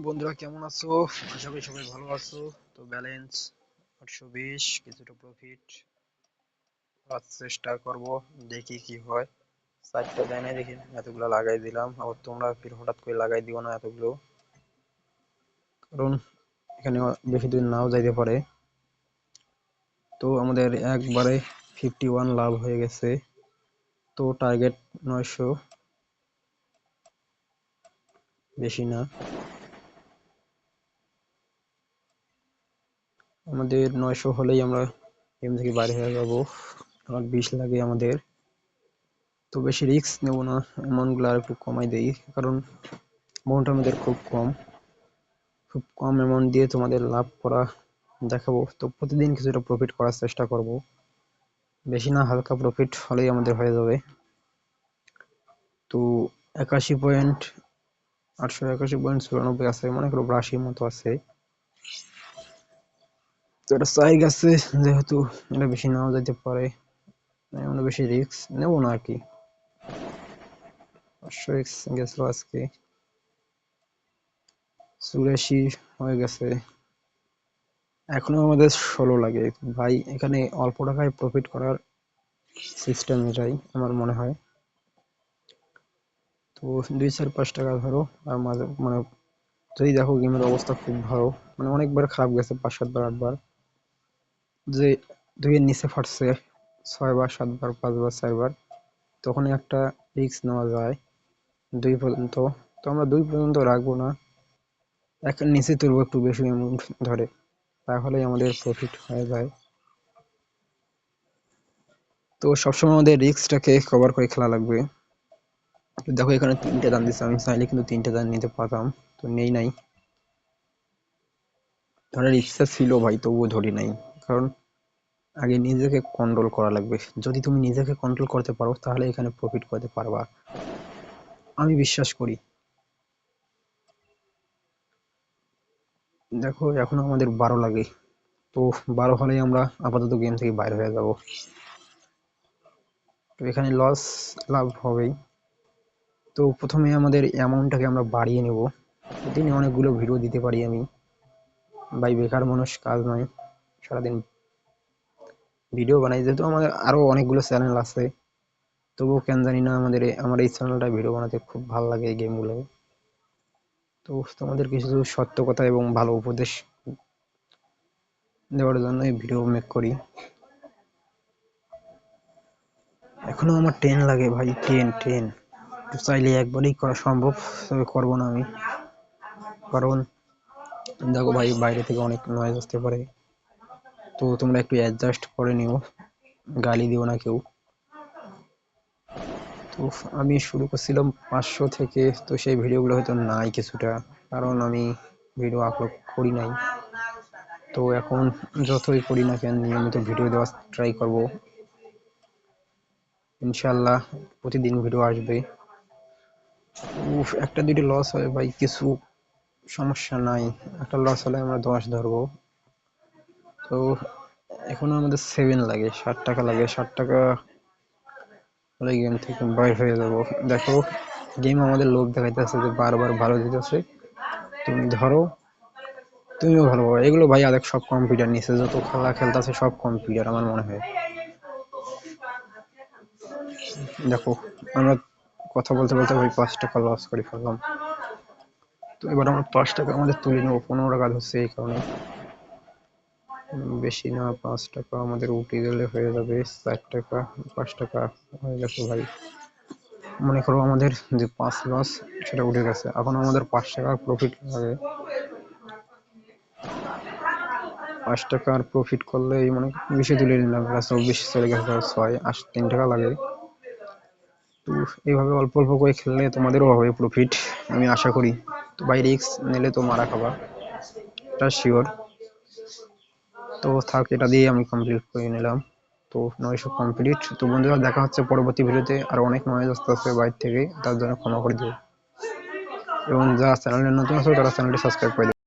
বন্ধুরা কেমন আছো? আশা করি সবাই ভালো আছো। তো ব্যালেন্স 820, কিছুটা প্রফিট করার চেষ্টা করব, দেখি কি হয়। চারটা দেয় না, দেখি এতগুলো লাগাই দিলাম। আবার তোমরা ফির হঠাৎ করে লাগাই দিও না এতগুলো, কারণ এখানে বেশি দিন নাও যাইতে পারে। তো আমাদের একবারে 51 লাভ হয়ে গেছে। তো টার্গেট 900, বেশি না। আমাদের 900 হলেই আমরা গেম থেকে বাইরে হয়ে যাবো। আর 20 লাগে আমাদের। তো বেশি রিস্ক নেব না, অ্যামাউন্ট গুলো আর একটু কমাই দেই, কারণ অ্যামাউন্ট আমাদের খুব কম অ্যামাউন্ট দিয়ে তোমাদের লাভ করা দেখাবো। তো প্রতিদিন কিছুটা প্রফিট করার চেষ্টা করব, বেশি না, হালকা প্রফিট হলেই আমাদের হয়ে যাবে। তো 81 পয়েন্ট, 881.94 আছে, মনে করো 82 মতো আছে। তো এটা চাই গেছে, যেহেতু এটা বেশি নাও যেতে পারে, আমরা বেশি রিস্ক নেব না আর কি। 500x গেছিল আজকে, 84 হয়ে গেছে। এখনো আমাদের 16 লাগে ভাই। এখানে অল্প টাকায় প্রফিট করার সিস্টেম এটাই আমার মনে হয়। তো 2-4-5 টাকা ধরো, আর মাঝে মানে যদি দেখো গেমের অবস্থা খুব ভালো, মানে অনেকবার খারাপ গেছে, 5-7 বার 8 বার, যে 2-এর নিচে ফাটছে 6 বার 7 বার 5 বার 4 বার, তখন একটা রিস্ক নেওয়া যায় 2 পর্যন্ত। তো আমরা 2 পর্যন্ত রাখবো না, একের নিচে তুলবো একটু বেশি অ্যামাউন্ট ধরে, তাহলেই আমাদের প্রফিট হয়ে যায়। তো সবসময় আমাদের রিস্কটাকে কভার করে খেলা লাগবে। দেখো এখানে 3টে দান দিচ্ছে, আমি চাইলে কিন্তু 3টে দান নিতে পারতাম, তো নেই নাই। ধরার ইচ্ছা ছিল ভাই, তবুও ধরি নাই, কারণ আগে নিজেকে কন্ট্রোল করা লাগবে। যদি তুমি নিজেকে কন্ট্রোল করতে পারো, তাহলে এখানে প্রফিট করতে পারবা, আমি বিশ্বাস করি। দেখো এখন আমাদের 12 লাগে, তো 12 হলেই আমরা আপাতত গেম থেকে বাইরে হয়ে যাব। তো এখানে লস লাভ হবেই। তো প্রথমে আমাদের অ্যামাউন্টটাকে আমরা বাড়িয়ে নেব, দিনে অনেকগুলো ভিডিও দিতে পারি আমি ভাই, বেকার মানুষ, কাজ নয়, সারাদিন ভিডিও বানাই। যেহেতু আমাদের আরো অনেকগুলো চ্যানেল আছে, তবুও কেন জানি না আমার এই চ্যানেলটা ভিডিও বানাতে খুব ভালো লাগে, এই গেমগুলো। তো তোমাদের কিছু সত্য কথা এবং ভালো উপদেশ দেওয়ার জন্য এই ভিডিও মেক করি। এখনো আমার 10 লাগে ভাই, 10। চাইলে একবারই করা সম্ভব, তবে করবো না আমি, কারণ দেখো ভাই বাইরে থেকে অনেক নয়েজ আসতে পারে। তো তোমরা একটু অ্যাডজাস্ট করে নিও, গালি দিও না কেউ। তো আমি শুরু করছিলাম 500 থেকে, তো সেই ভিডিওগুলো হয়তো নাই কিছুটা, কারণ আমি ভিডিও আপলোড করি নাই। তো এখন যতই করি না কেন, নিয়মিত ভিডিও দেওয়ার ট্রাই করব, ইনশাল্লাহ প্রতিদিন ভিডিও আসবে। একটা দুটো লস হয় ভাই, কিছু সমস্যা নাই, একটা লস হলে আমরা 10 ধরবো। তো এখনো আমাদের 7 লাগে, 60 টাকা লাগে, 60 টাকা হলে গেম থেকে বাইর হয়ে যাব। দেখো গেম আমাদের লোক দেখাইতেছে যে বারবার ভালো দিতেছে, তুমি ধরো, তুমিও ভালো পাবো। এগুলো ভাই আরেক সব কম্পিউটার নিচে যত খেলা খেলতেছে সব কম্পিউটার আমার মনে হয়। দেখো আমরা কথা বলতে বলতে ভাই 5 টাকা লস করে ফেললাম। তো এবার আমরা 5 টাকা আমাদের তুলে নেবো, 15 টাকা হচ্ছে, এই কারণে বেশি না, 5 টাকা আমাদের উঠে গেলে হয়ে যাবে 4 টাকা। 5 টাকা হয়ে গেছে ভাই, মনে করো আমাদের যে 5 লস সেটা উঠে গেছে। এখন আমাদের 5 টাকা প্রফিট লাগে, 5 টাকার প্রফিট করলে মানে বেশি তুলে নিলাম, 24 চলে গেছে, 6 3 টাকা লাগে। তো এইভাবে অল্প অল্প করে খেললে তোমাদেরও হবে প্রফিট, আমি আশা করি। তো ভাই রিস্ক নিলে তো মারা খাবা, এটা শিওর। তো থাক, এটা দিয়ে আমি কমপ্লিট করে নিলাম। তো 900 কমপ্লিট। তো বন্ধুরা দেখা হচ্ছে পরবর্তী ভিডিওতে। আর অনেক নয়েজ আসতেছে বাইরে থেকে, তার জন্য ক্ষমা করে দিও। এবং যারা চ্যানেলে নতুন আছে তারা চ্যানেলটি সাবস্ক্রাইব করে দিও।